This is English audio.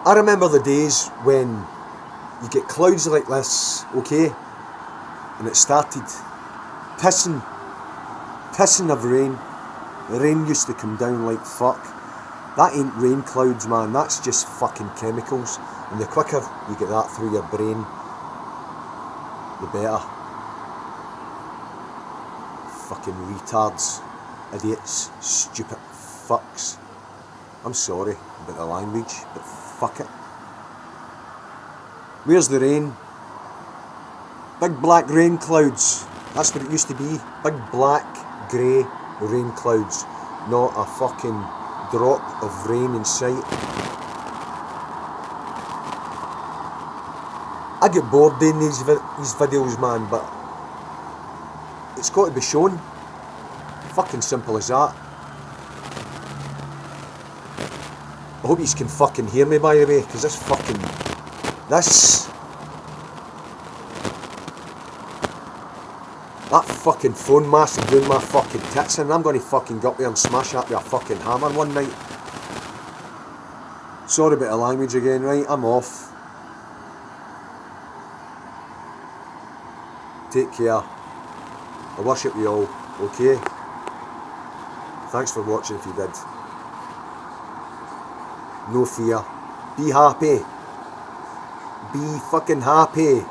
I remember the days when you get clouds like this, okay, and it started pissing of rain. The rain used to come down like fuck. That ain't rain clouds, man, that's just fucking chemicals. And the quicker you get that through your brain, the better. Fucking retards, idiots, stupid fucks. I'm sorry about the language, but fuck it. Where's the rain? Big black rain clouds. That's what it used to be. Big black, grey rain clouds. Not a fucking drop of rain in sight. I get bored doing these videos, man, but it's got to be shown. Fucking simple as that. I hope you can fucking hear me, by the way, because that fucking phone mast is doing my fucking tits in. I'm going to fucking go up there and smash that with a fucking hammer one night. Sorry about the language again, right? I'm off. Take care. I worship you all, okay? Thanks for watching if you did. No fear. Be happy. Be fucking happy.